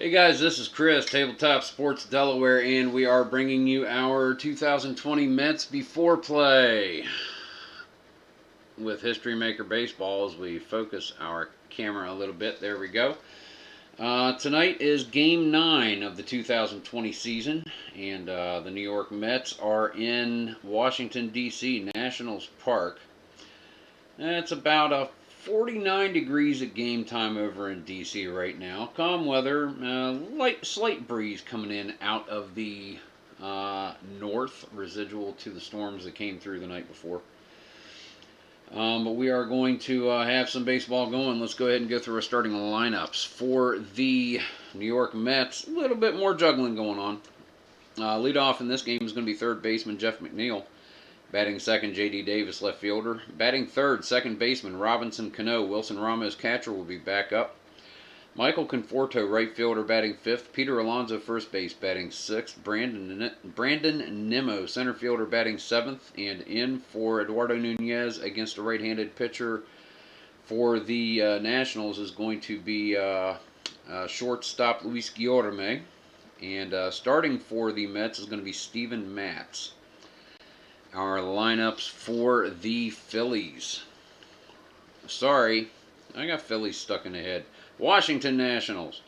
Hey guys, this is Chris, Tabletop Sports Delaware, and we are bringing you our 2020 Mets Before Play with History Maker Baseball as we focus our camera a little bit. There we go. Tonight is Game 9 of the 2020 season, and the New York Mets are in Washington, D.C., Nationals Park. It's about a 49 degrees at game time over in D.C. right now. Calm weather, slight breeze coming in out of the north, residual to the storms that came through the night before. But we are going to have some baseball going. Let's go ahead and go through our starting lineups. For the New York Mets, a little bit more juggling going on. Lead off in this game is going to be third baseman Jeff McNeil. Batting second, J.D. Davis, left fielder. Batting third, second baseman Robinson Cano. Wilson Ramos, catcher, will be back up. Michael Conforto, right fielder, batting fifth. Peter Alonso, first base, batting sixth. Brandon Nimmo, center fielder, batting seventh. And in for Eduardo Nunez against a right-handed pitcher for the Nationals is going to be shortstop Luis Guillorme. And starting for the Mets is going to be Steven Matz. Our lineups for the Phillies. Sorry, I got Phillies stuck in the head. Washington Nationals.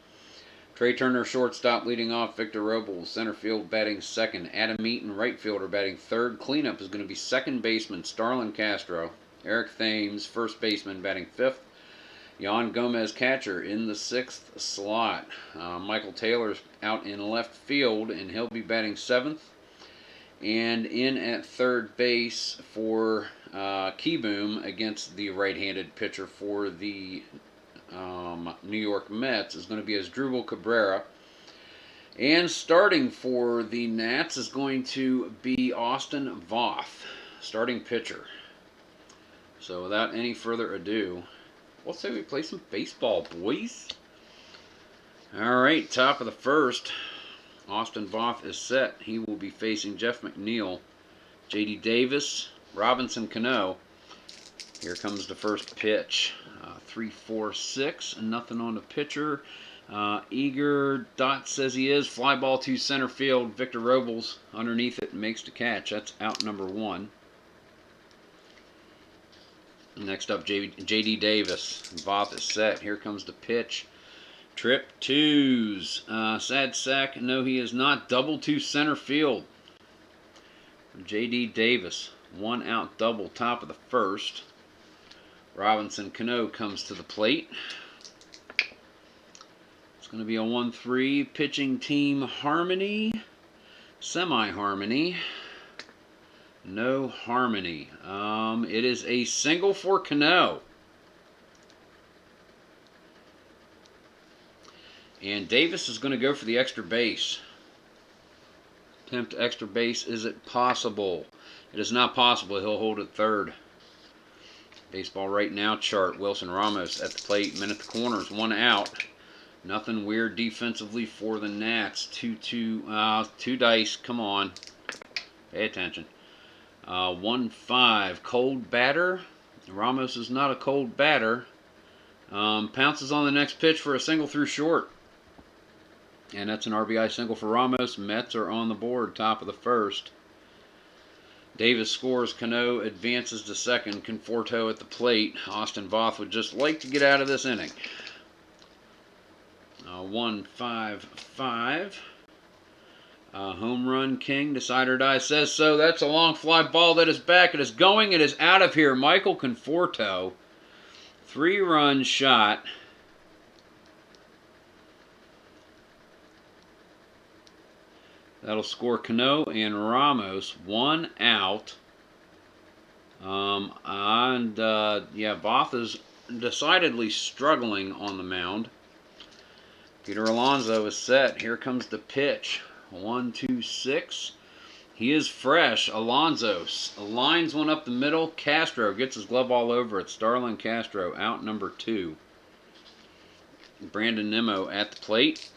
Trey Turner, shortstop, leading off. Victor Robles, center field, batting second. Adam Eaton, right fielder, batting third. Cleanup is going to be second baseman Starlin Castro. Eric Thames, first baseman, batting fifth. Yan Gomez, catcher, in the sixth slot. Michael Taylor's out in left field, and he'll be batting seventh. And in at third base for Keyboom against the right-handed pitcher for the New York Mets is going to be Asdrubal Cabrera. And starting for the Nats is going to be Austin Voth, starting pitcher. So without any further ado, let's say we play some baseball, boys. All right, top of the first. Austin Voth is set. He will be facing Jeff McNeil, J.D. Davis, Robinson Cano. Here comes the first pitch. 3-4-6, nothing on the pitcher. Eager Dot says he is. Fly ball to center field. Victor Robles underneath it makes the catch. That's out number one. Next up, J.D. Davis. Voth is set. Here comes the pitch. Trip twos. Sad sack. No, he is not. Double to center field. J.D. Davis. One out double, top of the first. Robinson Cano comes to the plate. It's going to be a 1-3 pitching team harmony. Semi-harmony. No harmony. It is a single for Cano. And Davis is going to go for the extra base. Attempt extra base. Is it possible? It is not possible. He'll hold it third. Baseball right now chart. Wilson Ramos at the plate. Men at the corners. One out. Nothing weird defensively for the Nats. 2 dice. Come on. Pay attention. 1-5. Cold batter. Ramos is not a cold batter. Pounces on the next pitch for a single through short. And that's an RBI single for Ramos. Mets are on the board, top of the first. Davis scores. Cano advances to second. Conforto at the plate. Austin Voth would just like to get out of this inning. 1-5-5. Home run king. Decide or die says so. That's a long fly ball that is back. It is going. It is out of here. Michael Conforto. 3-run shot. That'll score Cano and Ramos. One out. Voth is decidedly struggling on the mound. Peter Alonso is set. Here comes the pitch. 1-2-6. He is fresh. Alonso lines one up the middle. Castro gets his glove all over it. Starlin Castro out number 2. Brandon Nimmo at the plate.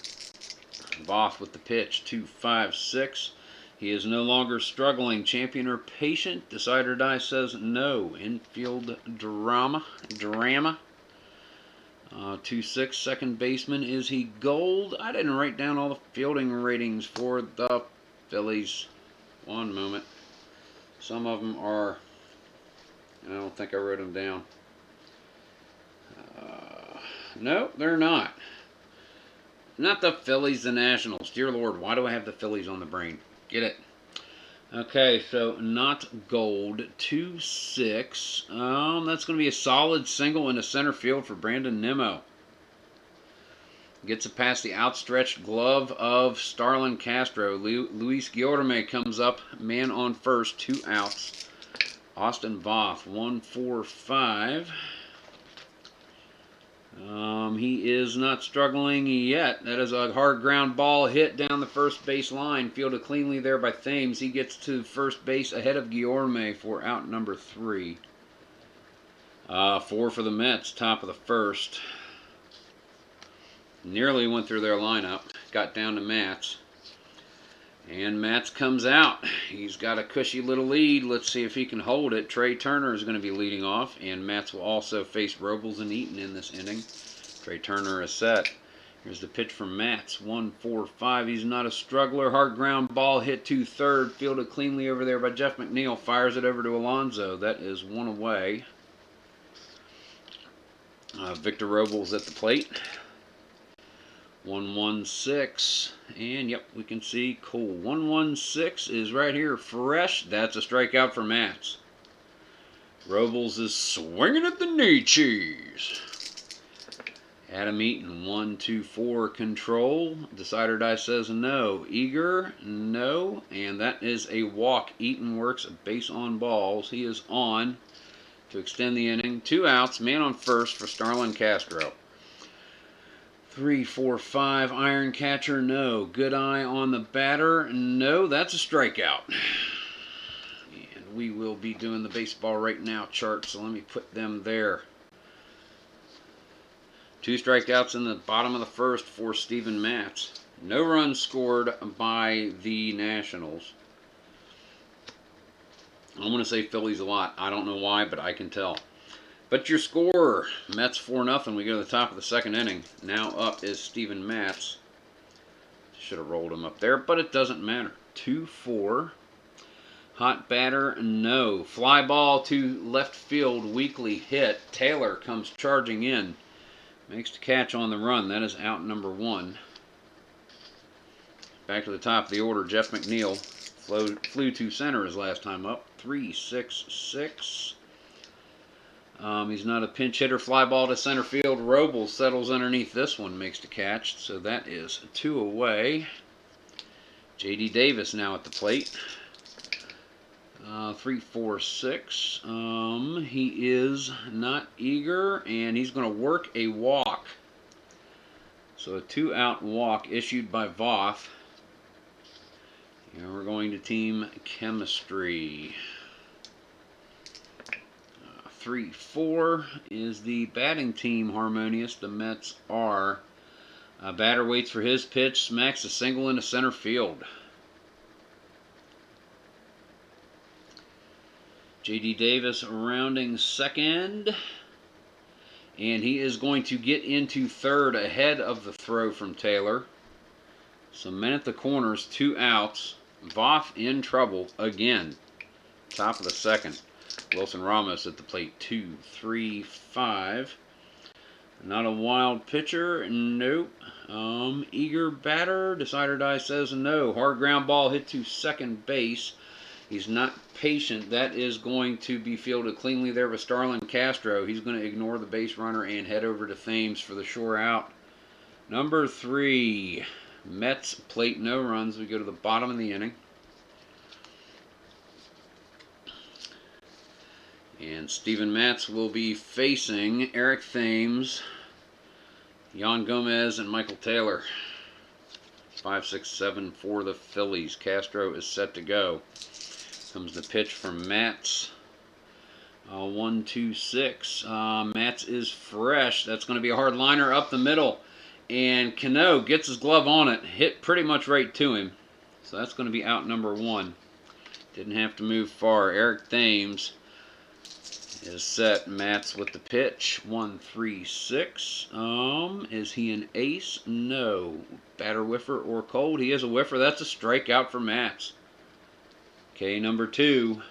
Voth with the pitch. 2-5-6. He is no longer struggling. Champion or patient? Decide or die says no. Infield drama. 2-6, second baseman. Is he gold? I didn't write down all the fielding ratings for the Phillies. One moment. Some of them are, I don't think I wrote them down. No, they're not. Not the Phillies, the Nationals. Dear Lord, why do I have the Phillies on the brain? Get it. Okay, so not gold. 2-6. That's going to be a solid single in the center field for Brandon Nimmo. Gets it past the outstretched glove of Starlin Castro. Luis Guillorme comes up, man on first, 2 outs. Austin Voth, 1-4-5. He is not struggling yet. That is a hard ground ball hit down the first base line. Fielded cleanly there by Thames. He gets to first base ahead of Guillorme for out number 3. 4 for the Mets, top of the first. Nearly went through their lineup. Got down to Matz. And Matz comes out. He's got a cushy little lead. Let's see if he can hold it. Trey Turner is going to be leading off. And Matz will also face Robles and Eaton in this inning. Trey Turner is set. Here's the pitch from Matz. 1-4-5. He's not a struggler. Hard ground ball hit to third. Fielded cleanly over there by Jeff McNeil. Fires it over to Alonso. That is 1 away. Victor Robles at the plate. 1-1-6, and yep, we can see cool. 1-1-6 is right here, fresh. That's a strikeout for Matz. Robles is swinging at the knee cheese. Adam Eaton, 1-2-4 control. Decider die says no. Eager, no, and that is a walk. Eaton works a base on balls. He is on to extend the inning. 2 outs, man on first for Starlin Castro. 3-4-5, iron catcher, no. Good eye on the batter, no. That's a strikeout. And we will be doing the baseball right now chart, so let me put them there. 2 strikeouts in the bottom of the first for Steven Matz. No runs scored by the Nationals. I'm going to say Phillies a lot. I don't know why, but I can tell. But your score, Mets 4-0. We go to the top of the second inning. Now up is Steven Matz. Should have rolled him up there, but it doesn't matter. 2-4. Hot batter, no. Fly ball to left field, weakly hit. Taylor comes charging in. Makes the catch on the run. That is out number 1. Back to the top of the order, Jeff McNeil. Flew to center his last time up. 3-6-6. He's not a pinch hitter. Fly ball to center field. Robles settles underneath this one, makes the catch. So that is 2 away. J.D. Davis now at the plate. 3-4-6. He is not eager, and he's going to work a walk. So a 2-out walk issued by Voth. And we're going to team chemistry. 3-4 is the batting team harmonious. The Mets are. Batter waits for his pitch. Smacks a single into center field. J.D. Davis rounding second. And he is going to get into third ahead of the throw from Taylor. Some men at the corners, 2 outs. Voth in trouble again. Top of the second. Wilson Ramos at the plate. 2-3-5. Not a wild pitcher. Nope. Eager batter. Decider die says no. Hard ground ball hit to second base. He's not patient. That is going to be fielded cleanly there with Starlin Castro. He's going to ignore the base runner and head over to Thames for the shore out. Number 3. Mets plate no runs. We go to the bottom of the inning. And Steven Matz will be facing Eric Thames, Yan Gomez, and Michael Taylor. 5-6-7 for the Phillies. Castro is set to go. Comes the pitch from Matz. 1-2-6. Matz is fresh. That's going to be a hard liner up the middle. And Cano gets his glove on it. Hit pretty much right to him. So that's going to be out number 1. Didn't have to move far. Eric Thames is set. Matt's with the pitch. 1-3-6. Is he an ace? No. Batter whiffer or cold? He is a whiffer. That's a strikeout for Matt's. Okay, number 2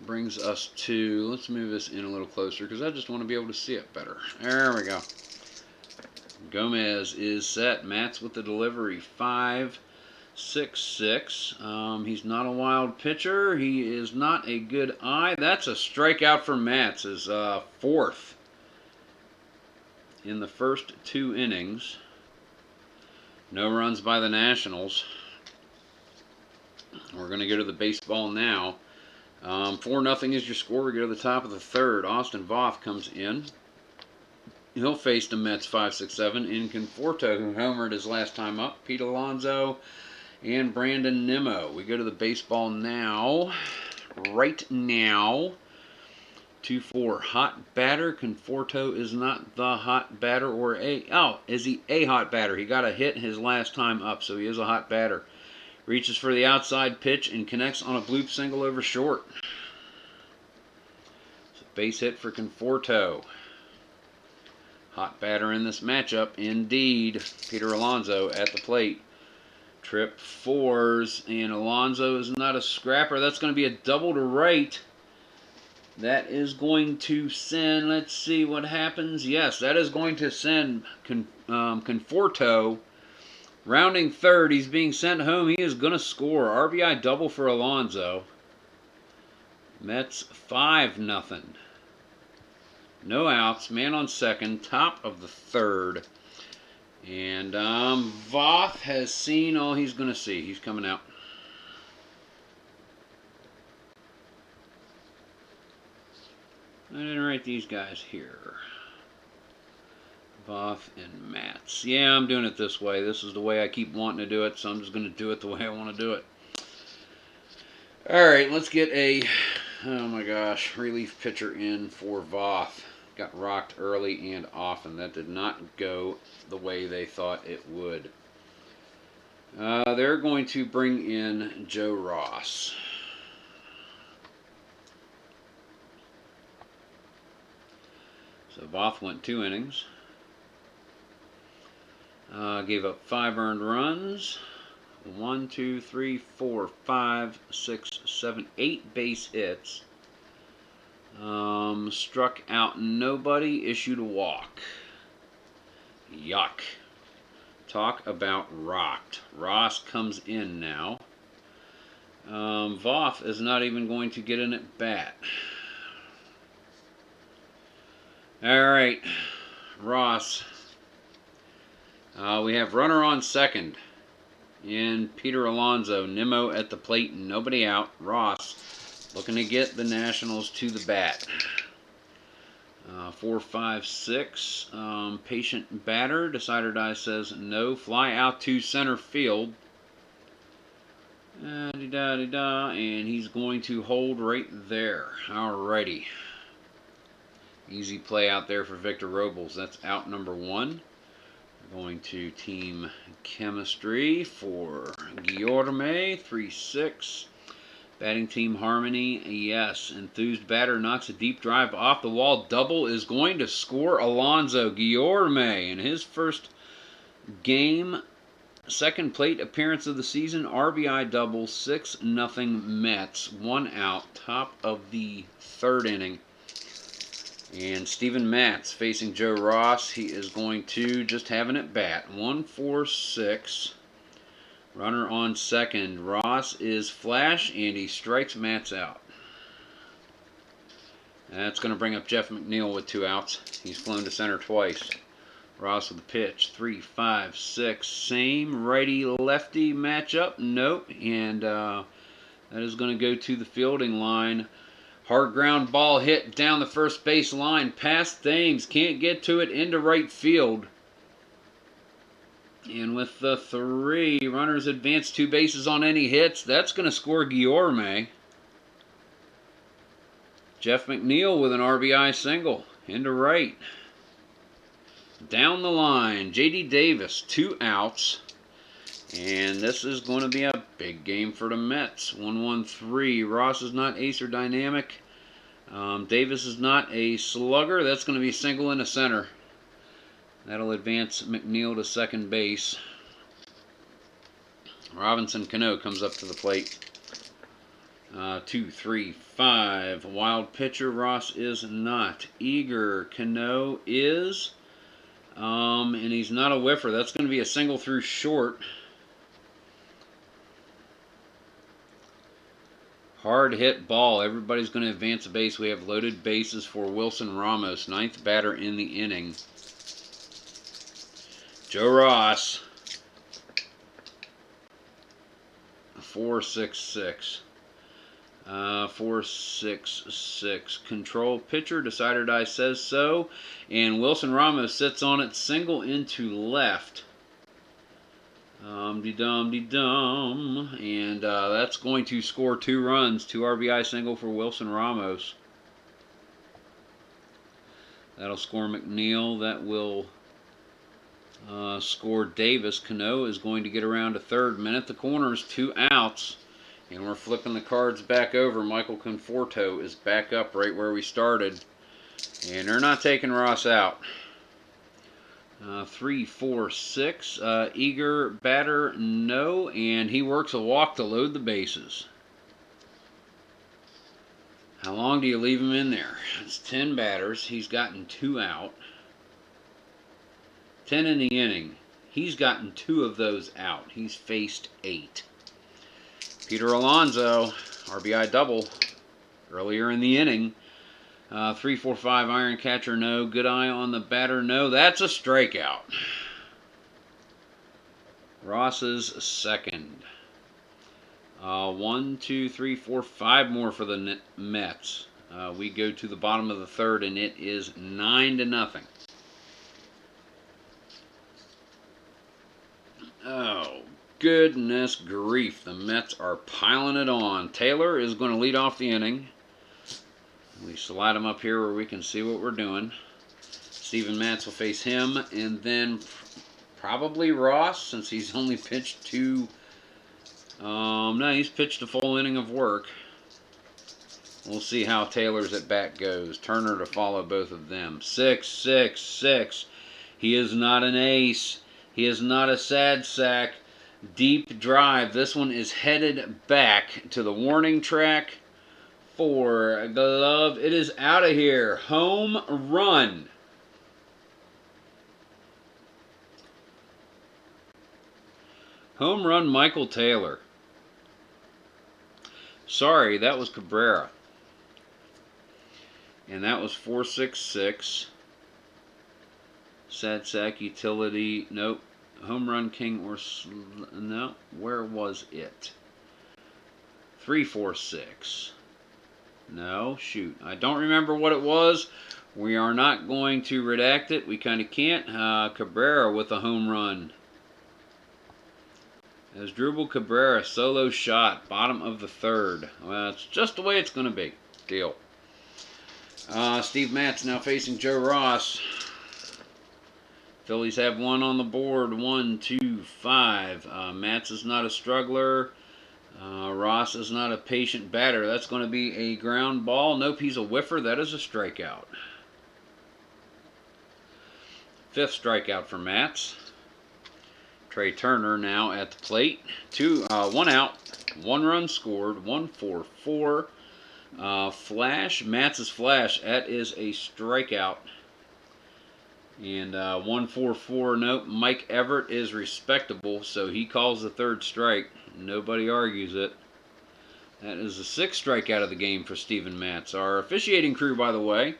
brings us to, let's move this in a little closer because I just want to be able to see it better. There we go. Gomez is set. Matt's with the delivery. 5-6-6. He's not a wild pitcher. He is not a good eye. That's a strikeout for Matt's. His 4th in the first 2 innings. No runs by the Nationals. We're going to go to the baseball now. 4-0 is your score. We go to the top of the 3rd. Austin Voth comes in. He'll face the Mets 5-6-7 in Conforto, who homered his last time up. Pete Alonso and Brandon Nimmo. We go to the baseball now. Right now. 2-4. Hot batter. Conforto is not the hot batter or a... Oh, is he a hot batter? He got a hit his last time up, so he is a hot batter. Reaches for the outside pitch and connects on a bloop single over short. It's a base hit for Conforto. Hot batter in this matchup, indeed. Peter Alonso at the plate. Trip 4s, and Alonso is not a scrapper. That's going to be a double to right. That is going to send, let's see what happens. Yes, that is going to send Conforto rounding 3rd. He's being sent home. He is going to score. RBI double for Alonso. Mets 5-0. No outs. Man on second. Top of the 3rd. And Voth has seen all he's going to see. He's coming out. I didn't write these guys here. Voth and Mats. Yeah, I'm doing it this way. This is the way I keep wanting to do it, so I'm just going to do it the way I want to do it. Alright, let's get a, oh my gosh, relief pitcher in for Voth. Got rocked early and often. That did not go the way they thought it would. They're going to bring in Joe Ross. So Voth went 2 innings. Gave up 5 earned runs. 1, 2, 3, 4, 5, 6, 7, 8 base hits. Struck out nobody. Issued a walk. Yuck. Talk about rocked. Ross comes in now. Voth is not even going to get in at bat. Alright, Ross. We have runner on second in Peter Alonso. Nimmo at the plate and nobody out. Ross looking to get the Nationals to the bat. 4, 5, 6. Patient batter. Decider die says no. Fly out to center field. And he's going to hold right there. Alrighty. Easy play out there for Victor Robles. That's out number 1. We're going to team chemistry for Guillorme. 3-6. Batting team harmony. Yes. Enthused batter knocks a deep drive off the wall. Double is going to score Alonso. Guillorme in his first game. Second plate appearance of the season. RBI double. 6-0 Mets. 1 out. Top of the 3rd inning. And Steven Matz facing Joe Ross. He is going to just have an at bat. 1-4-6. Runner on second. Ross is flash and he strikes Matz out. That's going to bring up Jeff McNeil with 2 outs. He's flown to center twice. Ross with the pitch. 3, 5, 6. Same righty-lefty matchup. Nope. And that is going to go to the fielding line. Hard ground ball hit down the first base line. Past Thames. Can't get to it into right field. And with the 3 runners advance 2 bases on any hits, that's going to score Guillorme. Jeff McNeil with an RBI single. Into right. Down the line. J.D. Davis, 2 outs. And this is going to be a big game for the Mets. 1-1-3. Ross is not ace or dynamic. Davis is not a slugger. That's going to be single in the center. That'll advance McNeil to second base. Robinson Cano comes up to the plate. 2, 3, 5. Wild pitcher. Ross is not. Eager. Cano is. And he's not a whiffer. That's going to be a single through short. Hard hit ball. Everybody's going to advance a base. We have loaded bases for Wilson Ramos, 9th batter in the inning. Joe Ross. 4-6-6. 4-6-6. Control pitcher. Decider die says so. And Wilson Ramos sits on it. Single into left. Dum-de-dum-de-dum. And that's going to score 2 runs. 2 RBI single for Wilson Ramos. That'll score McNeil. That will score Davis. Cano is going to get around to third. Man at the corners, 2 outs. And we're flipping the cards back over. Michael Conforto is back up right where we started. And they're not taking Ross out. 3, 4, 6. Eager batter, no. And he works a walk to load the bases. How long do you leave him in there? It's 10 batters. He's gotten 2 out. 10 in the inning. He's gotten 2 of those out. He's faced 8. Peter Alonso, RBI double earlier in the inning. 3, 4, 5, iron catcher, no. Good eye on the batter, no. That's a strikeout. Ross's second. 1, 2, 3, 4, 5 more for the Mets. We go to the bottom of the third, and it is 9-0. Oh, goodness grief. The Mets are piling it on. Taylor is going to lead off the inning. We slide him up here where we can see what we're doing. Steven Matz will face him, and then probably Ross, since he's only pitched 2. No, he's pitched a full inning of work. We'll see how Taylor's at bat goes. Turner to follow both of them. 6, 6, 6. He is not an ace. He is not a sad sack. Deep drive. This one is headed back to the warning track for a glove. It is out of here. Home run. Home run Michael Taylor. Sorry, that was Cabrera. And that was 4-6-6. Sad sack utility. Nope. Home run king or... No. Where was it? 3-4-6. No. Shoot. I don't remember what it was. We are not going to redact it. We kind of can't. Cabrera with a home run. As Drupal Cabrera, solo shot, bottom of the third. Well, it's just the way it's going to be. Deal. Steve Matz now facing Joe Ross. Phillies have 1 on the board. 1, 2, 5. Matz is not a struggler. Ross is not a patient batter. That's going to be a ground ball. Nope, he's a whiffer. That is a strikeout. 5th strikeout for Matz. Trey Turner now at the plate. 1 out, 1 run scored, 1-4-4. Flash, Matz's flash. That is a strikeout. And 1-4-4. Nope. Mike Everett is respectable, so he calls the 3rd strike. Nobody argues it. That is the 6th strikeout of the game for Steven Matz. Our officiating crew, by the way.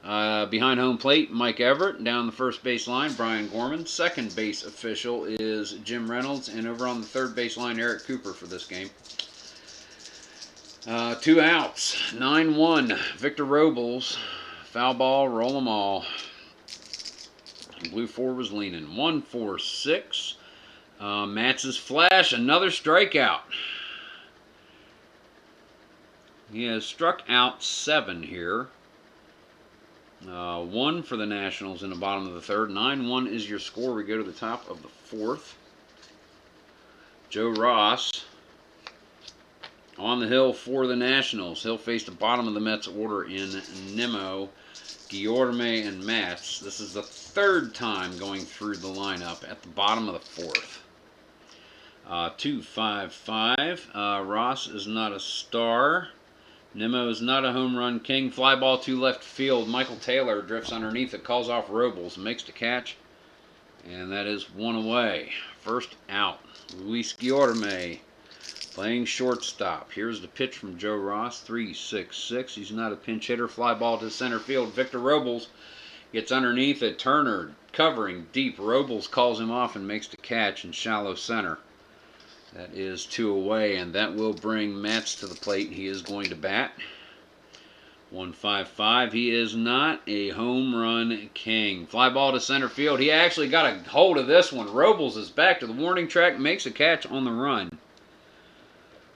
Behind home plate, Mike Everett. Down the first base line, Brian Gorman. Second base official is Jim Reynolds. And over on the third base line, Eric Cooper for this game. 2 outs. 9-1. Victor Robles. Foul ball, roll them all. Blue 4 was leaning. 1-4-6. Matz's flash. Another strikeout. He has struck out 7 here. 1 for the Nationals in the bottom of the third. 9-1 is your score. We go to the top of the 4th. Joe Ross on the hill for the Nationals. He'll face the bottom of the Mets order in Nimmo, Guillorme, and Matz. This is the third time going through the lineup at the bottom of the fourth. 2-5-5. Ross is not a star. Nimmo is not a home run king. Fly ball to left field. Michael Taylor drifts underneath it, calls off Robles, makes the catch, and that is one away. First out. Luis Guillorme playing shortstop. Here's the pitch from Joe Ross. 3-6-6. He's not a pinch hitter. Fly ball to center field. Victor Robles gets underneath it. Turner covering deep. Robles calls him off and makes the catch in shallow center. That is 2 away, and that will bring Matz to the plate. He is going to bat. 1-5-5. He is not a home run king. Fly ball to center field. He actually got a hold of this one. Robles is back to the warning track, makes a catch on the run.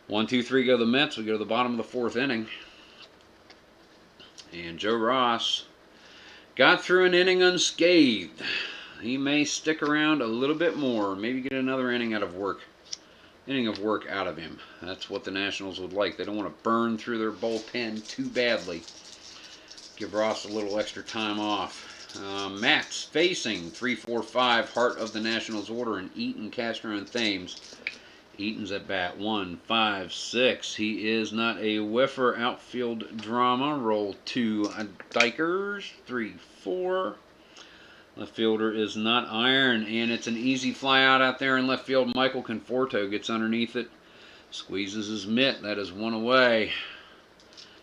1-2-3 go the Mets. We go to the bottom of the fourth inning. And Joe Ross got through an inning unscathed. He may stick around a little bit more, maybe get another inning of work out of him. That's what the Nationals would like. They don't want to burn through their bullpen too badly. Give Ross a little extra time off. Matz facing 3-4-5, heart of the Nationals order, in Eaton, Castro, and Thames. Eaton's at bat. 1-5-6. He is not a whiffer. Outfield drama. Roll 2 Dykers. 3-4. Left fielder is not iron, and it's an easy fly out there in left field. Michael Conforto gets underneath it, squeezes his mitt. That is 1 away.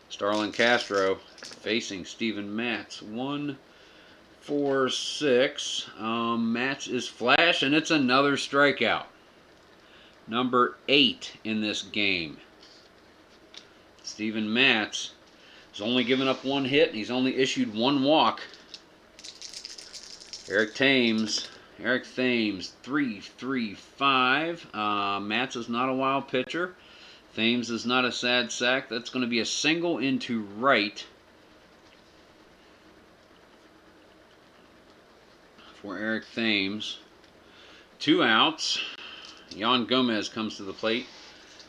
Starlin Castro facing Steven Matz. 1-4-6. Matz is flash, and it's another strikeout. Number 8 in this game. Steven Matz has only given up 1 hit, and he's only issued 1 walk. Eric Thames, 3-3-5. Matz is not a wild pitcher. Thames is not a sad sack. That's going to be a single into right for Eric Thames. 2 outs. Yan Gomez comes to the plate.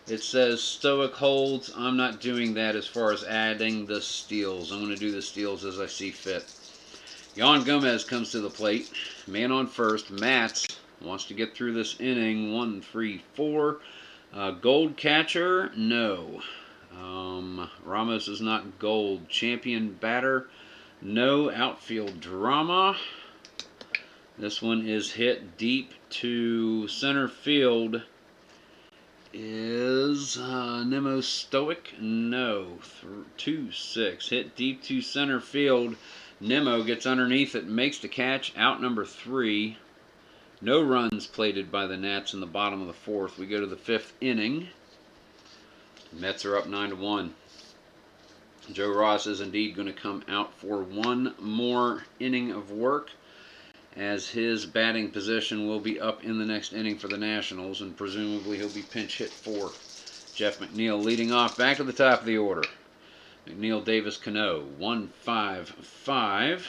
It says Stoic holds. I'm not doing that as far as adding the steals. I'm going to do the steals as I see fit. Yan Gomez comes to the plate. Man on first. Matz wants to get through this inning. 1-3-4. Gold catcher? No. Ramos is not gold. Champion batter? No. Outfield drama. This one is hit deep to center field. Is Nimmo Stoic? No. 2-6. Hit deep to center field. Nimmo gets underneath it, makes the catch, out number 3. No runs plated by the Nats in the bottom of the fourth. We go to the 5th inning. Mets are up 9-1. Joe Ross is indeed going to come out for 1 more inning of work, as his batting position will be up in the next inning for the Nationals, and presumably he'll be pinch hit for Jeff McNeil leading off. Back to the top of the order. McNeil, Davis, Cano. 1-5-5.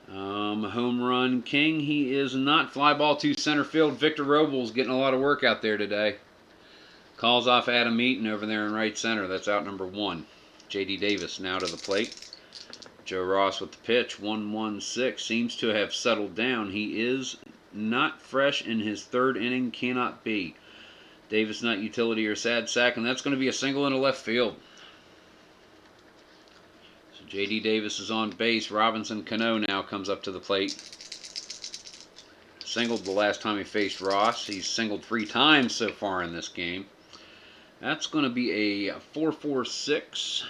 Home run king. He is not. Fly ball to center field. Victor Robles getting a lot of work out there today. Calls off Adam Eaton over there in right center. That's out number 1. J.D. Davis now to the plate. Joe Ross with the pitch. 1-1-6. Seems to have settled down. He is not fresh in his 3rd inning. Cannot be. Davis not utility or sad sack, and that's going to be a single into left field. J.D. Davis is on base. Robinson Cano now comes up to the plate. Singled the last time he faced Ross. He's singled 3 times so far in this game. That's going to be a 4-4-6.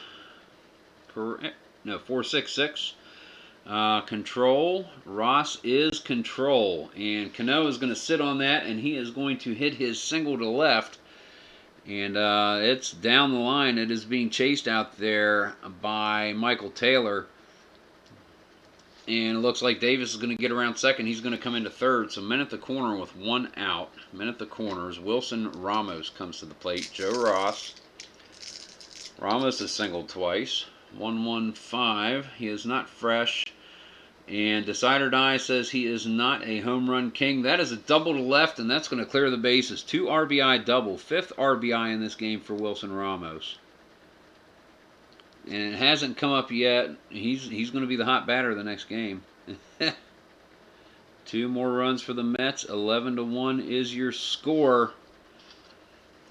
Correct? No, 4-6-6. Control. Ross is control. And Cano is going to sit on that, and he is going to hit his single to left. And it's down the line. It is being chased out there by Michael Taylor. And it looks like Davis is going to get around second. He's going to come into third. So men at the corner with 1 out. Men at the corners. Wilson Ramos comes to the plate. Joe Ross. Ramos has singled twice. 1-1-5. He is not fresh. And Decider Die says he is not a home run king. That is a double to left, and that's going to clear the bases. 2 RBI double. 5th RBI in this game for Wilson Ramos. And it hasn't come up yet. He's going to be the hot batter the next game. 2 more runs for the Mets. 11-1 is your score.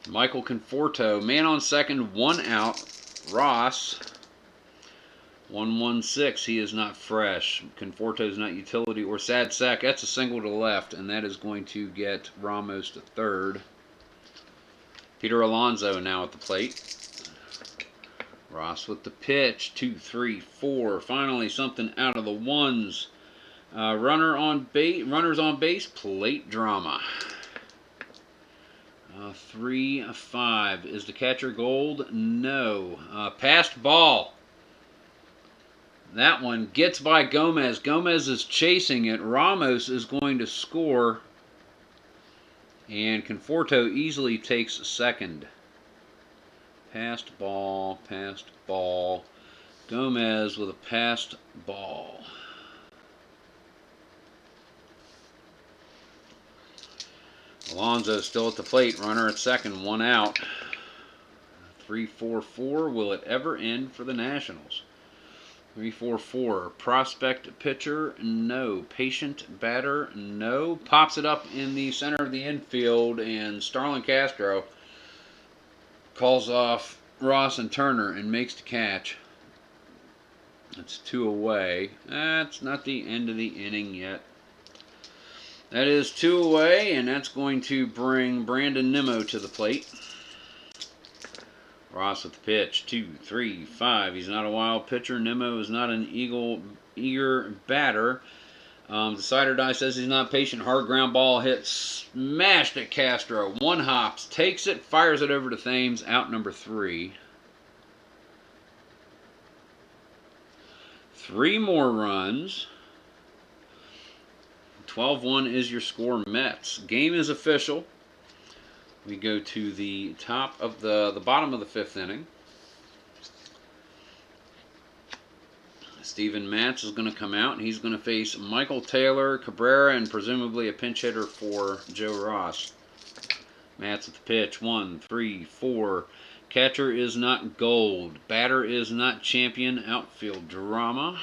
Michael Conforto, man on second, 1 out. Ross, 1-1-6. He is not fresh. Conforto is not utility or sad sack. That's a single to left, and that is going to get Ramos to third. Peter Alonso now at the plate. Ross with the pitch. 2, 3, 4. Finally, something out of the ones. Runners on base. Plate drama. 3, 5. Is the catcher gold? No. Passed ball. That one gets by Gomez. Gomez is chasing it. Ramos is going to score. And Conforto easily takes second. Passed ball, passed ball. Gomez with a passed ball. Alonso still at the plate. Runner at second, 1 out. 3-4-4. Will it ever end for the Nationals? 3-4-4. Prospect pitcher, no. Patient batter, no. Pops it up in the center of the infield, and Starlin Castro calls off Ross and Turner and makes the catch. That's 2 away. That's not the end of the inning yet. That is 2 away, and that's going to bring Brandon Nimmo to the plate. Ross with the pitch. 2, 3, 5. He's not a wild pitcher. Nimmo is not an eager batter. Decider Die says he's not patient. Hard ground ball hit. Smashed at Castro. 1 hops. Takes it. Fires it over to Thames. Out number 3. 3 more runs. 12-1 is your score, Mets. Game is official. We go to the top of the bottom of the 5th inning. Steven Matz is going to come out, and he's going to face Michael Taylor, Cabrera, and presumably a pinch hitter for Joe Ross. Matz with the pitch. 1, 3, 4. Catcher is not gold. Batter is not champion. Outfield drama.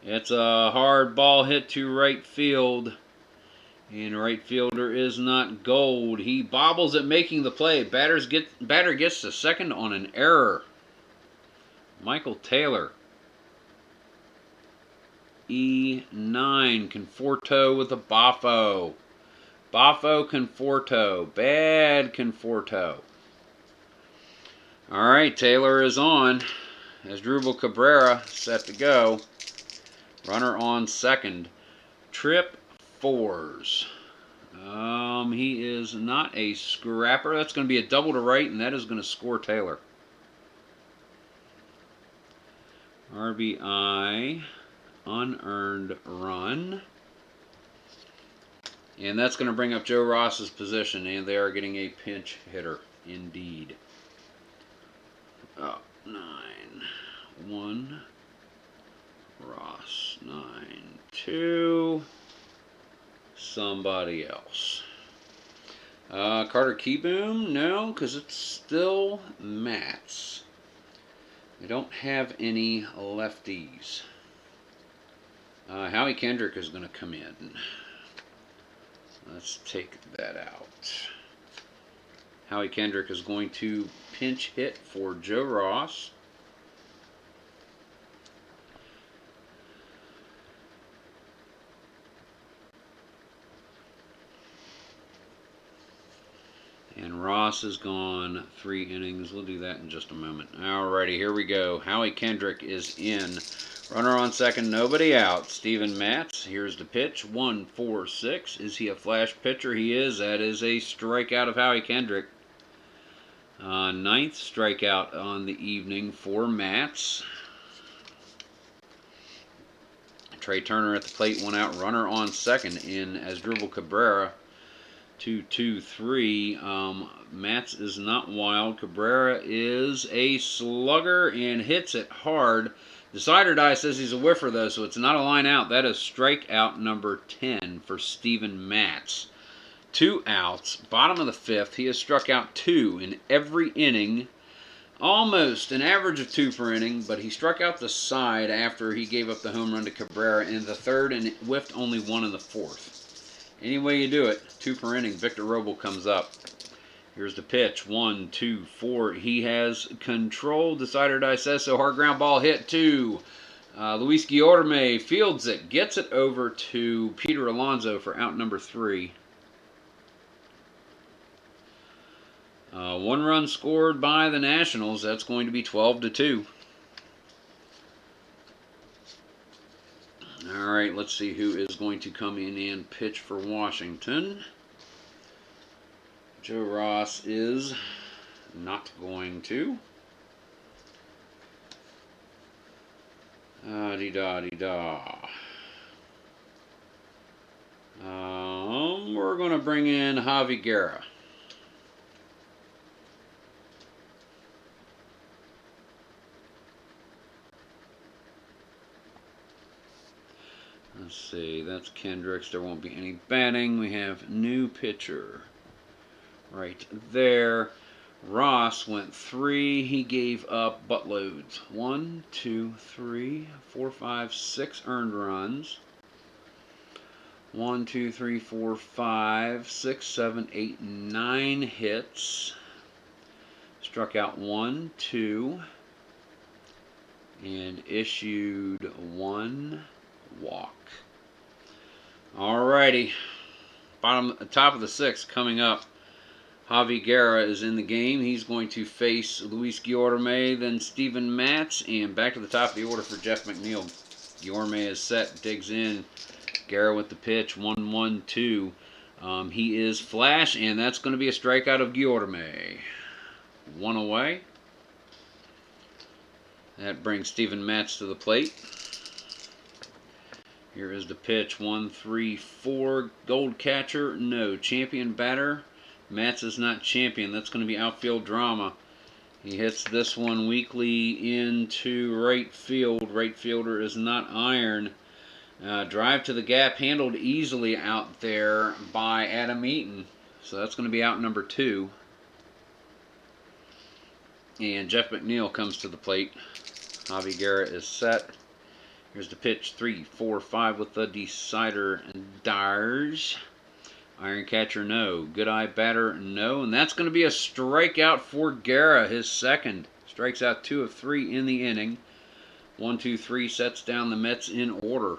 It's a hard ball hit to right field. And right fielder is not gold. He bobbles at making the play. Batter gets to second on an error. Michael Taylor. E9. Conforto with a Boffo. Boffo Conforto. Bad Conforto. Alright, Taylor is on. Asdrubal Cabrera set to go. Runner on second. Trip 4s. He is not a scrapper. That's going to be a double to right, and that is going to score Taylor. RBI, unearned run. And that's going to bring up Joe Ross's position, and they are getting a pinch hitter indeed. 9-1. Ross. 9-2. Somebody else. Carter Keyboom? No, because it's still Mats. They don't have any lefties. Howie Kendrick is going to come in. Let's take that out. Howie Kendrick is going to pinch hit for Joe Ross. And Ross is gone 3 innings. We'll do that in just a moment. Alrighty, here we go. Howie Kendrick is in. Runner on second, nobody out. Steven Matz, here's the pitch. 1-4-6. Is he a flash pitcher? He is. That is a strikeout of Howie Kendrick. 9th strikeout on the evening for Matz. Trey Turner at the plate, 1 out. Runner on second in Asdrubal Cabrera. 2-2-3. Matz is not wild. Cabrera is a slugger and hits it hard. Decider Die says he's a whiffer, though, so it's not a line out. That is strikeout number 10 for Steven Matz. 2 outs, bottom of the 5th. He has struck out 2 in every inning. Almost an average of 2 per inning, but he struck out the side after he gave up the home run to Cabrera in the 3rd and whiffed only 1 in the 4th. Any way you do it, 2 per inning. Victor Roble comes up. Here's the pitch. 1, 2, 4. He has control. Decider Die says so. Hard ground ball hit 2. Luis Guillorme fields it. Gets it over to Peter Alonso for out number 3. 1 run scored by the Nationals. That's going to be 12-2. All right, let's see who is going to come in and pitch for Washington. Joe Ross is not going to. Dee-da-dee-da. We're going to bring in Javi Guerra. Let's see, that's Kendricks. There won't be any batting. We have new pitcher right there. Ross went 3. He gave up buttloads. 1, 2, 3, 4, 5, 6 earned runs. 1, 2, 3, 4, 5, 6, 7, 8, 9 hits. Struck out 1, 2, and issued 1 walk. Alrighty, top of the 6th coming up. Javi Guerra is in the game. He's going to face Luis Guillorme, then Steven Matz, and back to the top of the order for Jeff McNeil. Guillorme is set, digs in. Guerra with the pitch, 1-1-2. He is flash, and that's going to be a strikeout of Guillorme. 1 away. That brings Steven Matz to the plate. Here is the pitch, 1-3-4. Gold catcher, no. Champion batter, Matz is not champion. That's going to be outfield drama. He hits this one weakly into right field. Right fielder is not iron. Drive to the gap, handled easily out there by Adam Eaton. So that's going to be out number 2. And Jeff McNeil comes to the plate. Javi Guerra is set. Here's the pitch, 3, 4, 5 with the decider Dars. Iron catcher, no. Good eye batter, no. And that's going to be a strikeout for Guerra, his second. Strikes out 2 of 3 in the inning. 1, 2, 3 sets down the Mets in order.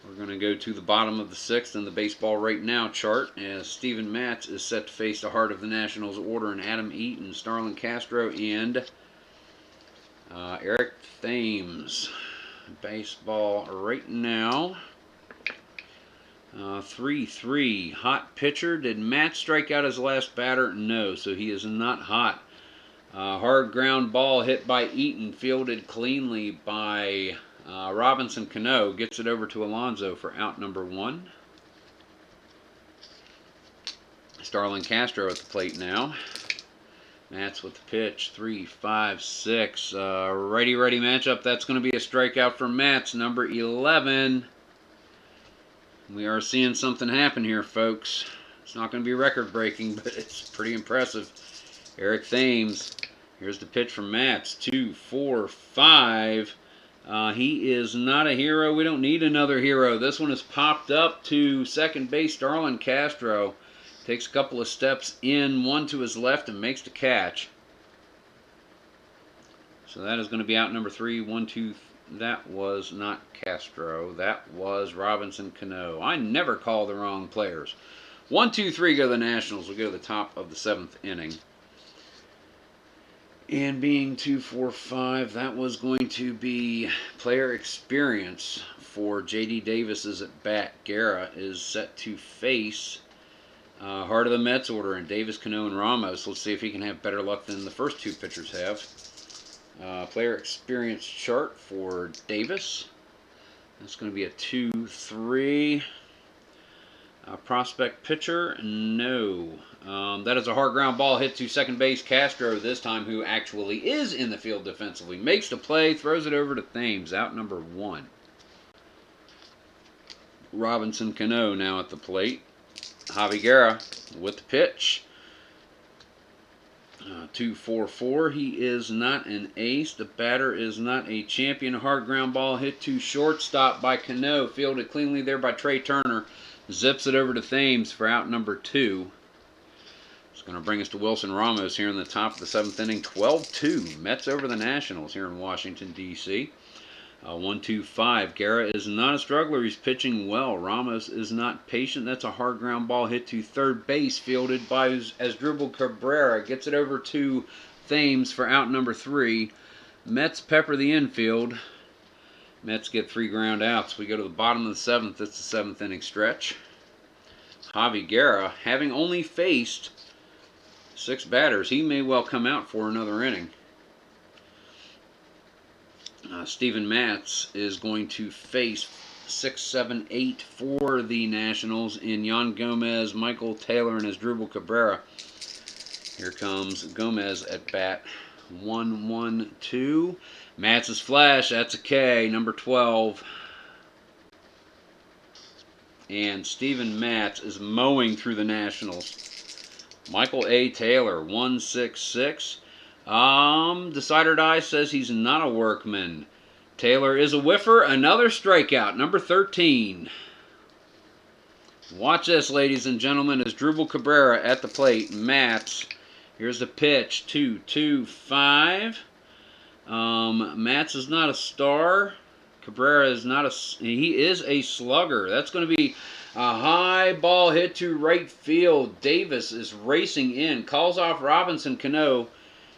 We're going to go to the bottom of the 6th in the baseball right now chart as Steven Matz is set to face the heart of the Nationals order and Adam Eaton, Starlin Castro, and Eric Thames. Baseball right now. 3-3. Hot pitcher. Did Matt strike out his last batter? No, so he is not hot. Hard ground ball hit by Eaton, fielded cleanly by Robinson Cano. Gets it over to Alonso for out number 1. Starlin Castro at the plate now. Matz with the pitch, 3, 5, 6. Righty-righty matchup. That's going to be a strikeout for Matz, number 11. We are seeing something happen here, folks. It's not going to be record-breaking, but it's pretty impressive. Eric Thames. Here's the pitch from Matz, 2, 4, 5. He is not a hero. We don't need another hero. This one is popped up to second base. Starlin Castro takes a couple of steps in, one to his left, and makes the catch. So that is going to be out number 3. 1, 2. That was not Castro. That was Robinson Cano. I never call the wrong players. 1, 2, 3 go to the Nationals. We go to the top of the 7th inning. And being 2, 4, 5, that was going to be player experience for J.D. Davis's at bat. Guerra is set to face heart of the Mets order in Davis, Cano, and Ramos. Let's see if he can have better luck than the first 2 pitchers have. Player experience chart for Davis. That's going to be a 2, 3. Prospect pitcher, no. That is a hard ground ball hit to second base. Castro this time, who actually is in the field defensively, makes the play, throws it over to Thames, out number 1. Robinson Cano now at the plate. Javi Guerra with the pitch. 2-4-4. He is not an ace. The batter is not a champion. Hard ground ball hit to shortstop by Cano. Fielded cleanly there by Trey Turner. Zips it over to Thames for out number 2. It's going to bring us to Wilson Ramos here in the top of the 7th inning. 12-2. Mets over the Nationals here in Washington, D.C. 1-2-5. Guerra is not a struggler. He's pitching well. Ramos is not patient. That's a hard ground ball hit to third base, fielded by Asdrubal Cabrera. Gets it over to Thames for out number 3. Mets pepper the infield. Mets get 3 ground outs. We go to the bottom of the 7th. It's the 7th inning stretch. Javi Guerra, having only faced 6 batters, he may well come out for another inning. Steven Matz is going to face 6, 7, 8 for the Nationals in Yan Gomez, Michael Taylor, and Asdrubal Cabrera. Here comes Gomez at bat. 1-1-2. Matz's flash, that's a K, number 12. And Steven Matz is mowing through the Nationals. Michael A. Taylor, 1-6-6. Decider Die says he's not a workman. Taylor is a whiffer. Another strikeout, number 13. Watch this, ladies and gentlemen, Asdrubal Cabrera at the plate. Matz, here's the pitch, 2-2-5. Matz is not a star. Cabrera is not he is a slugger. That's going to be a high ball hit to right field. Davis is racing in, calls off Robinson Cano.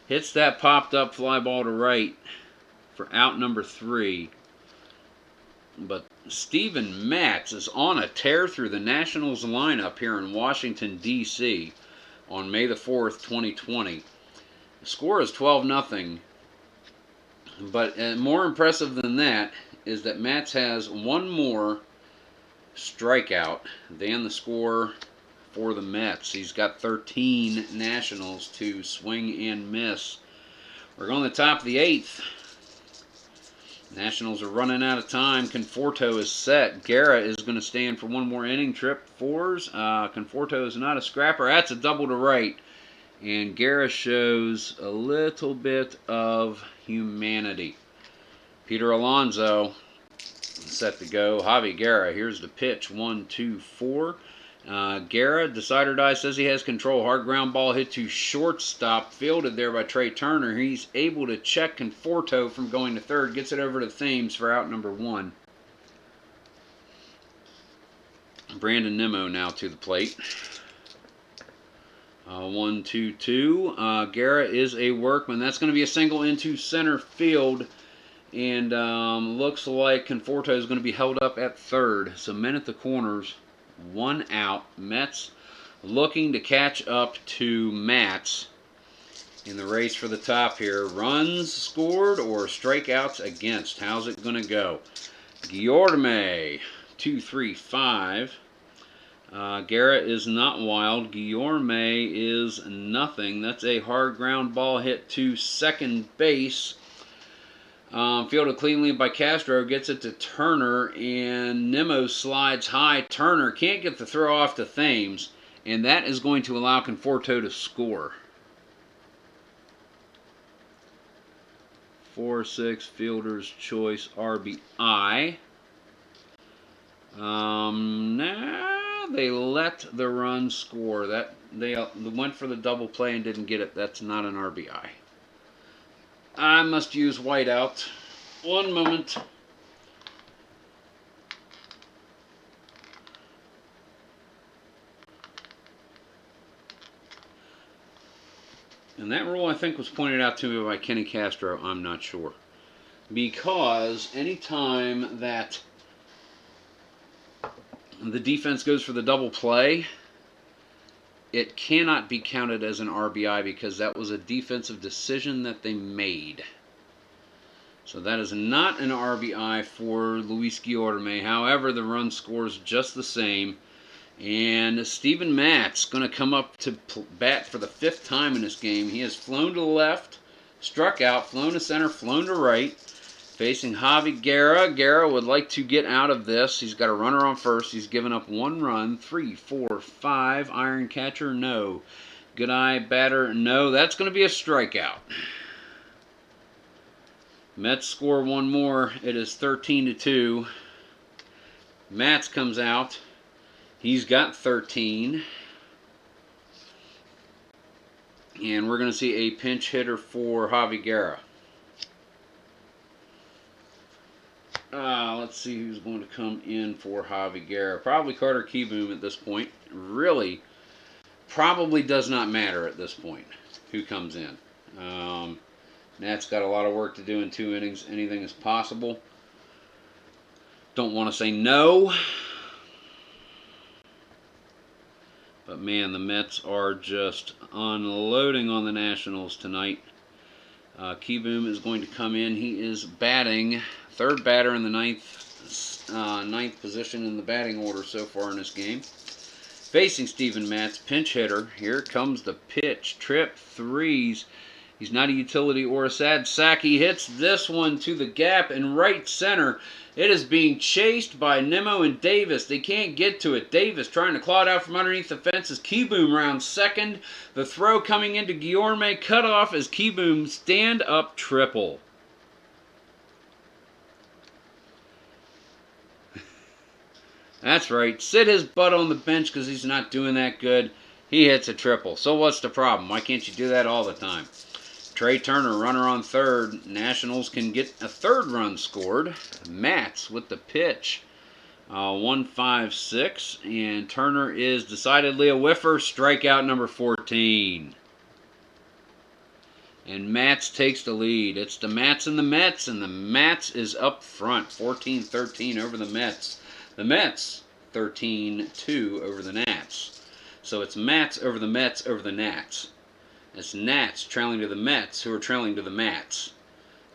Hits that popped up fly ball to right for out number 3. But Steven Matz is on a tear through the Nationals lineup here in Washington, D.C. on May the 4th, 2020. The score is 12-0. But more impressive than that is that Matz has 1 more strikeout than the score for the Mets. He's got 13 Nationals to swing and miss. We're going to the top of the 8th. Nationals are running out of time. Conforto is set. Guerra is going to stand for 1 more inning. Trip 4s. Conforto is not a scrapper. That's a double to right. And Guerra shows a little bit of humanity. Peter Alonso set to go. Javi Guerra, here's the pitch. 1-2-4. Guerra, Decider Die says he has control. Hard ground ball hit to shortstop. Fielded there by Trey Turner. He's able to check Conforto from going to third. Gets it over to Thames for out number 1. Brandon Nimmo now to the plate. 1-2-2. Guerra is a workman. That's going to be a single into center field. And looks like Conforto is going to be held up at third. So men at the corners. 1 out. Mets looking to catch up to Matz in the race for the top here. Runs scored or strikeouts against. How's it going to go? Guillorme, 2-3-5. Guerra is not wild. Guillorme is nothing. That's a hard ground ball hit to second base. Fielded cleanly by Castro, gets it to Turner, and Nimmo slides high. Turner can't get the throw off to Thames, and that is going to allow Conforto to score. 4-6, fielder's choice, RBI. Nah, they let the run score. They went for the double play and didn't get it. That's not an RBI. I must use whiteout. 1 moment. And that rule, I think, was pointed out to me by Kenny Castro. I'm not sure. Because anytime that the defense goes for the double play, it cannot be counted as an RBI because that was a defensive decision that they made. So that is not an RBI for Luis Guillorme. However, the run scores just the same. And Steven Matz going to come up to bat for the 5th time in this game. He has flown to the left, struck out, flown to center, flown to right. Facing Javi Guerra. Guerra would like to get out of this. He's got a runner on first. He's given up 1 run. 3, 4, 5. Iron catcher, no. Good eye batter, no. That's going to be a strikeout. Mets score 1 more. It is 13-2. Matz comes out. He's got 13. And we're going to see a pinch hitter for Javi Guerra. Let's see who's going to come in for Javi Guerra. Probably Carter Kieboom at this point. Really, probably does not matter at this point who comes in. Nat's got a lot of work to do in 2 innings. Anything is possible. Don't want to say no. But man, the Mets are just unloading on the Nationals tonight. Kieboom is going to come in. He is batting 3rd batter in the 9th position in the batting order so far in this game. Facing Steven Matz, pinch hitter. Here comes the pitch. Trip, 3s. He's not a utility or a sad sack. He hits this one to the gap in right center. It is being chased by Nimmo and Davis. They can't get to it. Davis trying to claw it out from underneath the fence as Kieboom rounds second. The throw coming into Guillorme, cut off as Kieboom stand-up triple. That's right. Sit his butt on the bench because he's not doing that good. He hits a triple. So what's the problem? Why can't you do that all the time? Trey Turner, runner on third. Nationals can get a 3rd run scored. Matz with the pitch. 1-5-6. And Turner is decidedly a whiffer. Strikeout number 14. And Matz takes the lead. It's the Matz and the Mets. And the Matz is up front. 14-13 over the Mets. The Mets, 13-2 over the Nats. So it's Matz over the Mets over the Nats. It's Nats trailing to the Mets, who are trailing to the Mats.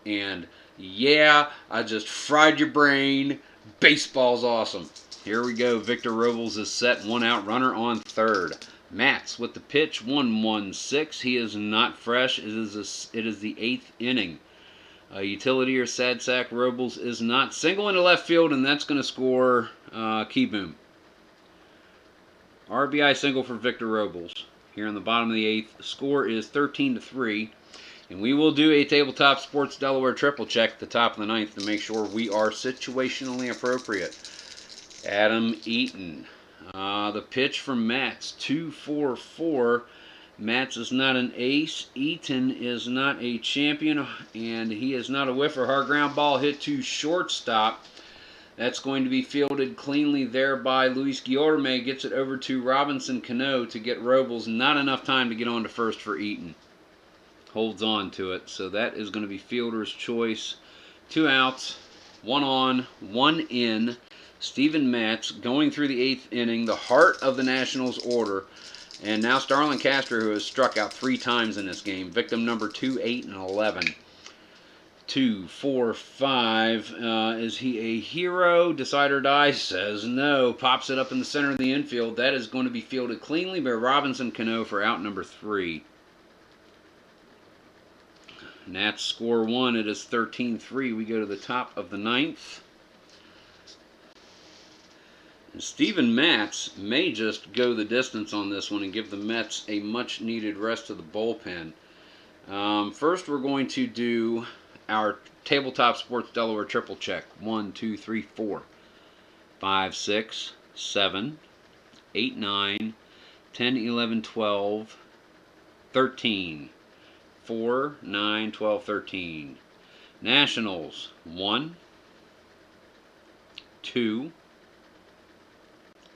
And yeah, I just fried your brain. Baseball's awesome. Here we go. Victor Robles is set. 1 out. Runner on third. Matz with the pitch. 1-1-6. He is not fresh. It is the 8th inning. Utility or sad sack. Robles is not. Single into left field, and that's going to score Kieboom. RBI single for Victor Robles. Here in the bottom of the 8th, the score is 13-3. And we will do a Tabletop Sports Delaware triple check at the top of the 9th to make sure we are situationally appropriate. Adam Eaton. The pitch from Matz, 2-4-4. Matz is not an ace. Eaton is not a champion, and he is not a whiffer. Hard ground ball hit to shortstop. That's going to be fielded cleanly there by Luis Guillorme. Gets it over to Robinson Cano to get Robles. Not enough time to get on to first for Eaton. Holds on to it. So that is going to be fielder's choice. 2 outs, 1 on, 1 in. Steven Matz going through the 8th inning, the heart of the Nationals order. And now Starlin Castro, who has struck out 3 times in this game. Victim number 2, 8, and 11. 2, 4, 5. Is he a hero? Decide or die says no. Pops it up in the center of the infield. That is going to be fielded cleanly by Robinson Cano for out number 3. Nats score 1. It is 13-3. We go to the top of the 9th. And Steven Matz may just go the distance on this one and give the Mets a much-needed rest of the bullpen. First, we're going to do our Tabletop Sports Delaware triple check. 1, 2, 3, 4, 5, 6, 7, 8, 9, 10, 11, 12, 13. 4, 9, 12, 13. Nationals, 1, 2,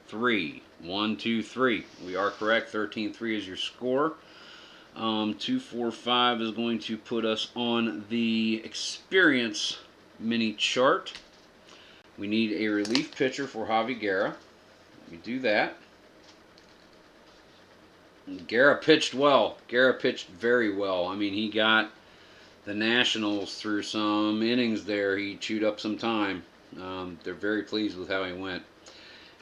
3. 1, 2, 3. We are correct. 13-3 is your score. 2, 4, 5 is going to put us on the experience mini chart. We need a relief pitcher for Javi Guerra. We do that. Guerra pitched well. Guerra pitched very well. I mean, he got the Nationals through some innings there. He chewed up some time. They're very pleased with how he went.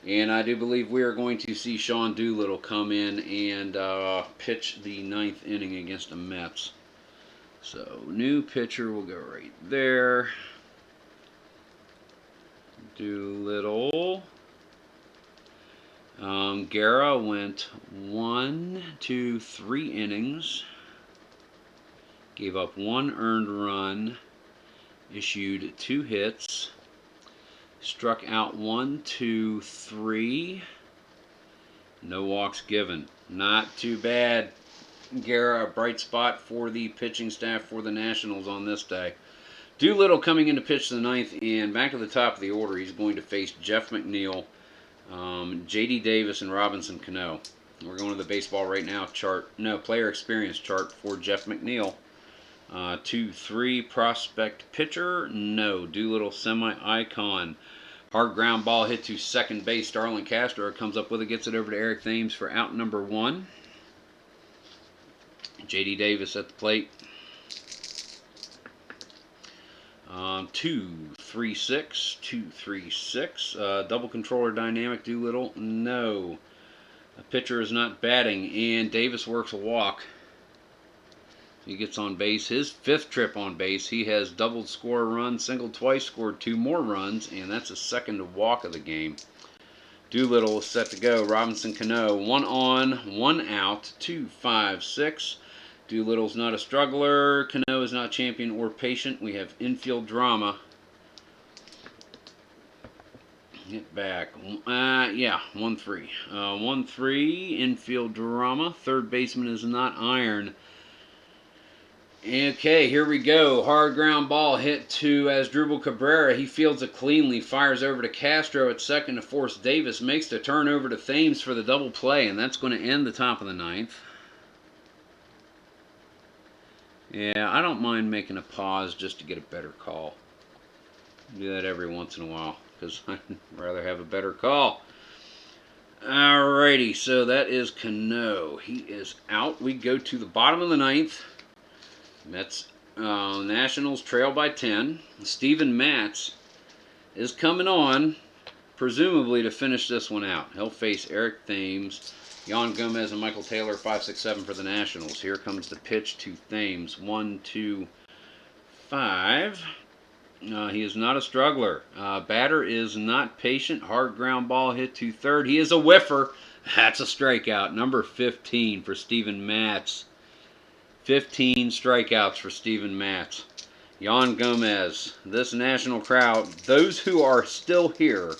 And I do believe we are going to see Sean Doolittle come in and pitch the 9th inning against the Mets. So, new pitcher will go right there. Doolittle. Guerra went 1, 2, 3 innings. Gave up 1 earned run. Issued 2 hits. Struck out 1, 2, 3. No walks given. Not too bad. Guerra, a bright spot for the pitching staff for the Nationals on this day. Doolittle coming in to pitch the 9th, and back to the top of the order, he's going to face Jeff McNeil, J.D. Davis, and Robinson Cano. We're going to the baseball right now player experience chart for Jeff McNeil. 2-3 prospect pitcher. No. Doolittle semi-icon. Hard ground ball hit to second base. Starlin Castro comes up with it, gets it over to Eric Thames for out number 1. J.D. Davis at the plate. 2-3-6. 2-3-6. Double controller dynamic. Doolittle. No. A pitcher is not batting, and Davis works a walk. He gets on base. His 5th trip on base. He has doubled, score a run, singled twice, scored 2 more runs, and that's his 2nd walk of the game. Doolittle is set to go. Robinson Cano, 1 on, 1 out, 2-5-6. Doolittle's not a struggler. Cano is not champion or patient. We have infield drama. Get back. 1-3. 1-3, infield drama. Third baseman is not iron. Okay, here we go. Hard ground ball hit to Asdrubal Cabrera. He fields it cleanly, fires over to Castro at second to force Davis. Makes the turn over to Thames for the double play, and that's going to end the top of the 9th. Yeah, I don't mind making a pause just to get a better call. Do that every once in a while, because I'd rather have a better call. Alrighty, so that is Cano. He is out. We go to the bottom of the 9th. Mets, Nationals trail by 10. Steven Matz is coming on, presumably to finish this one out. He'll face Eric Thames, Yan Gomez, and Michael Taylor, 5, 6, 7 for the Nationals. Here comes the pitch to Thames. 1, 2, 5. He is not a struggler. Batter is not patient. Hard ground ball hit to third. He is a whiffer. That's a strikeout. Number 15 for Steven Matz. 15 strikeouts for Steven Matz. Yan Gomez, this national crowd, those who are still here,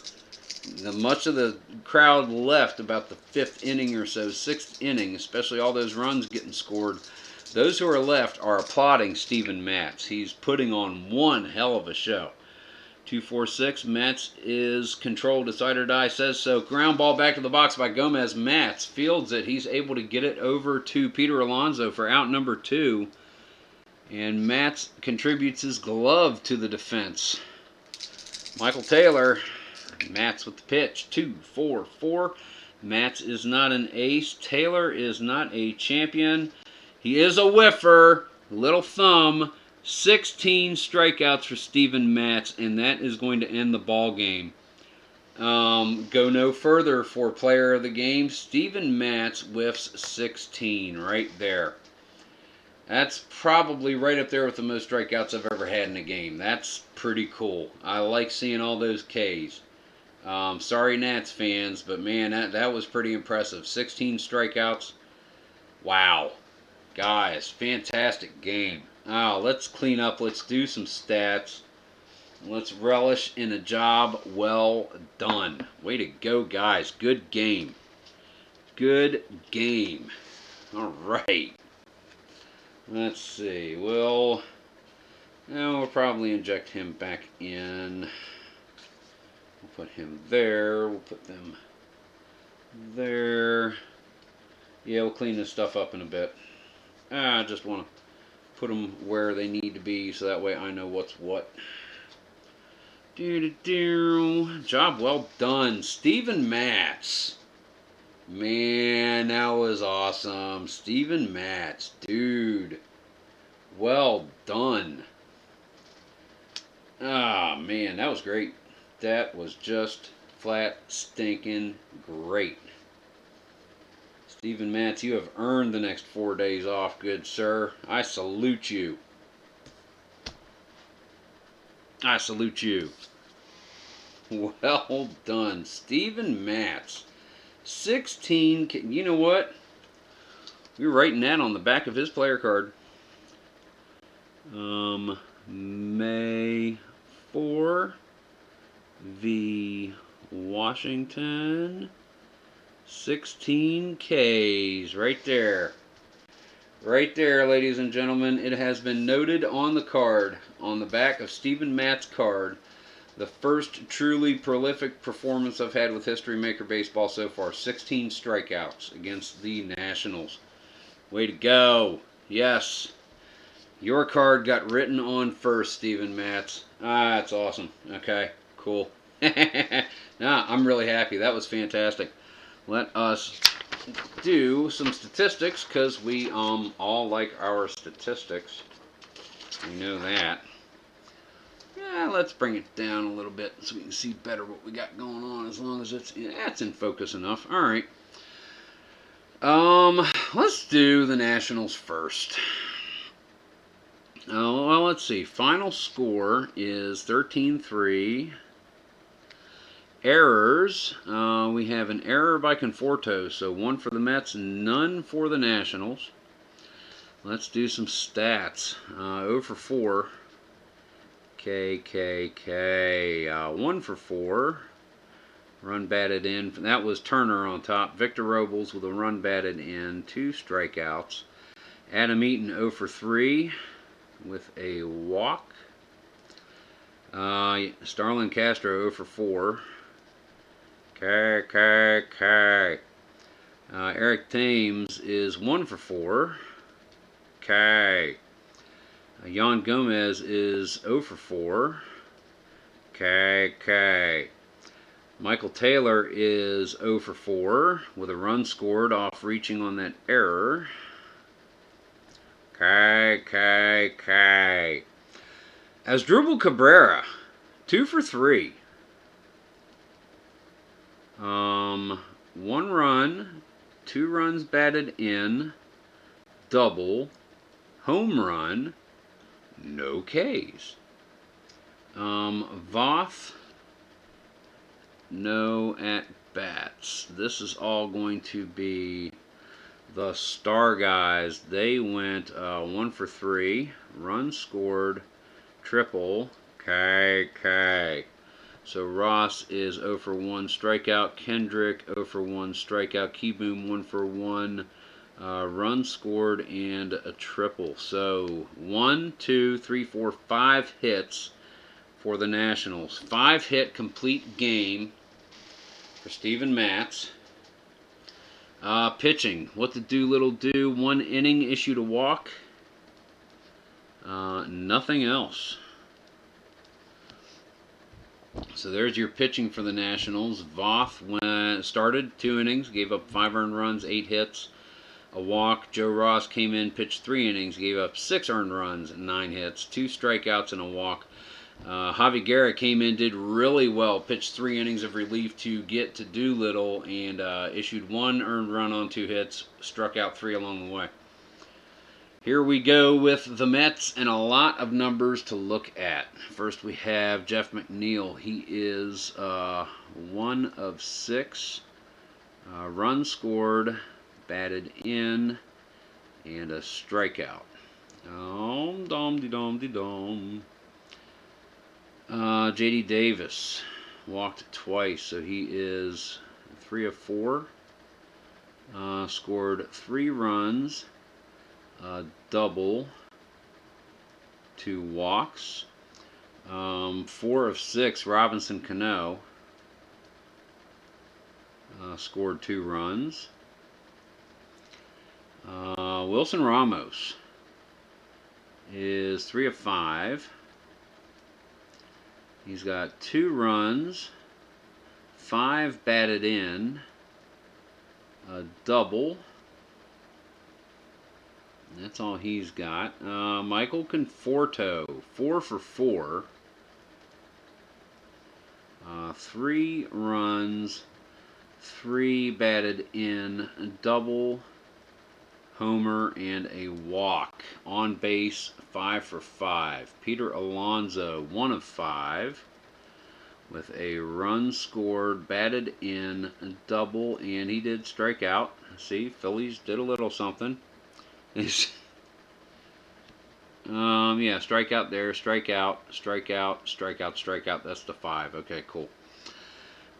much of the crowd left about the 5th inning or so, 6th inning, especially all those runs getting scored, those who are left are applauding Steven Matz. He's putting on one hell of a show. 2-4-6, Matz is controlled, decide or die, says so. Ground ball back to the box by Gomez. Matz fields it. He's able to get it over to Peter Alonso for out number 2. And Matz contributes his glove to the defense. Michael Taylor, Matz with the pitch. 2-4-4. Matz is not an ace. Taylor is not a champion. He is a whiffer. Little thumb. 16 strikeouts for Steven Matz, and that is going to end the ball game. Go no further for player of the game. Steven Matz whiffs 16 right there. That's probably right up there with the most strikeouts I've ever had in a game. That's pretty cool. I like seeing all those Ks. Sorry Nats fans, but man, that was pretty impressive. 16 strikeouts. Wow. Guys, fantastic game. Let's clean up. Let's do some stats. Let's relish in a job well done. Way to go, guys. Good game. Good game. All right. Let's see. We'll probably inject him back in. We'll put him there. We'll put them there. Yeah, we'll clean this stuff up in a bit. I just want to put them where they need to be so that way I know what's what. Job well done. Steven Matz. Man, that was awesome. Steven Matz. Dude. Well done. Man, that was great. That was just flat stinking great. Stephen Matz, you have earned the next 4 days off, good sir. I salute you. I salute you. Well done, Stephen Matz. 16. You know what? We were writing that on the back of his player card. May 4 v. Washington. 16 Ks. Right there. Right there, ladies and gentlemen. It has been noted on the card, on the back of Stephen Matt's card, the first truly prolific performance I've had with History Maker Baseball so far. 16 strikeouts against the Nationals. Way to go. Yes. Your card got written on first, Stephen Matz. Ah, that's awesome. Okay, cool. Nah, I'm really happy. That was fantastic. Let us do some statistics, because we all like our statistics. We know that. Yeah, let's bring it down a little bit so we can see better what we got going on, as long as it's in focus enough. All right. Let's do the Nationals first. Well, let's see. Final score is 13-3. Errors. We have an error by Conforto, so 1 for the Mets, none for the Nationals. Let's do some stats. 0 for 4. KKK. 1 for 4. Run batted in. That was Turner on top. Victor Robles with a run batted in. 2 strikeouts. Adam Eaton 0 for 3 with a walk. Starlin Castro 0 for 4. KKK. Eric Thames is 1 for 4. K. Yan Gomez is 0 for 4. KK. Michael Taylor is 0 for 4 with a run scored off reaching on that error. KKK. Asdrubal Cabrera, 2 for 3. 1 run, 2 runs batted in, double, home run, no Ks. Voth, no at bats. This is all going to be the star guys. They went 1 for 3, run scored, triple, KK. So Ross is 0 for 1 strikeout. Kendrick 0 for 1 strikeout. Keyboom 1 for 1 run scored and a triple. So 1, 2, 3, 4, 5 hits for the Nationals. 5 hit complete game for Stephen Matz. Pitching. What did Doolittle do? 1 inning, issued a walk. Nothing else. So there's your pitching for the Nationals. Voth started 2 innings, gave up 5 earned runs, 8 hits, a walk. Joe Ross came in, pitched 3 innings, gave up 6 earned runs, 9 hits, 2 strikeouts, and a walk. Javi Guerra came in, did really well, pitched 3 innings of relief to get to Doolittle, and issued 1 earned run on 2 hits, struck out 3 along the way. Here we go with the Mets, and a lot of numbers to look at. First we have Jeff McNeil. He is 1 of 6. Runs scored, batted in, and a strikeout. Dom-de-dom-de-dom. J.D. Davis walked twice, so he is 3 of 4. Scored 3 runs. Double, 2 walks. 4 of 6, Robinson Cano scored 2 runs. Wilson Ramos is 3 of 5. He's got 2 runs, 5 batted in, a double. That's all he's got. Michael Conforto, 4 for 4. 3 runs, 3 batted in, double, homer, and a walk. On base, 5 for 5. Peter Alonso, 1 of 5. With a run scored, batted in, double, and he did strike out. See, Phillies did a little something. Yeah, strikeout there, strikeout, strikeout, strikeout, strikeout. That's the 5. Okay, cool.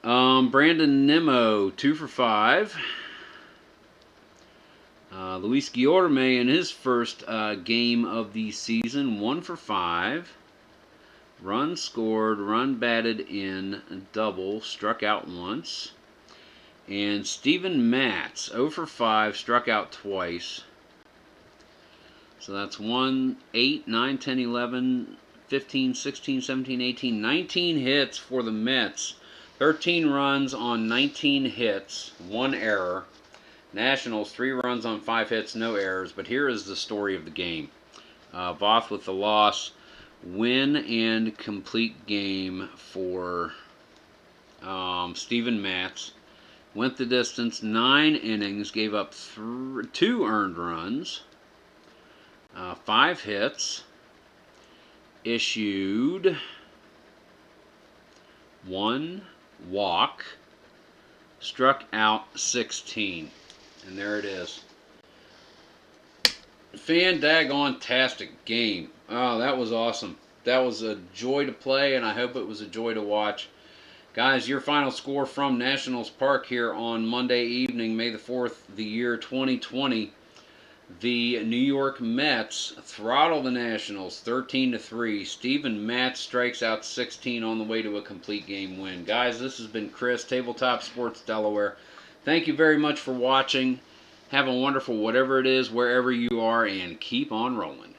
Brandon Nimmo, 2 for 5. Luis Guillorme in his first game of the season, 1 for 5. Run scored, run batted in, double, struck out once. And Steven Matz, 0 for 5, struck out twice. So that's 1, 8, 9, 10, 11, 15, 16, 17, 18, 19 hits for the Mets. 13 runs on 19 hits, 1 error. Nationals, 3 runs on 5 hits, no errors. But here is the story of the game. Voth with the loss. Win and complete game for Steven Matz. Went the distance, 9 innings, gave up 2 earned runs. 5 hits, issued 1 walk, struck out 16. And there it is. Fan-dag-on-tastic game. Oh, that was awesome. That was a joy to play, and I hope it was a joy to watch. Guys, your final score from Nationals Park here on Monday evening, May the 4th, the year 2020. The New York Mets throttle the Nationals 13-3. Steven Matz strikes out 16 on the way to a complete game win. Guys, this has been Chris, Tabletop Sports Delaware. Thank you very much for watching. Have a wonderful whatever it is, wherever you are, and keep on rolling.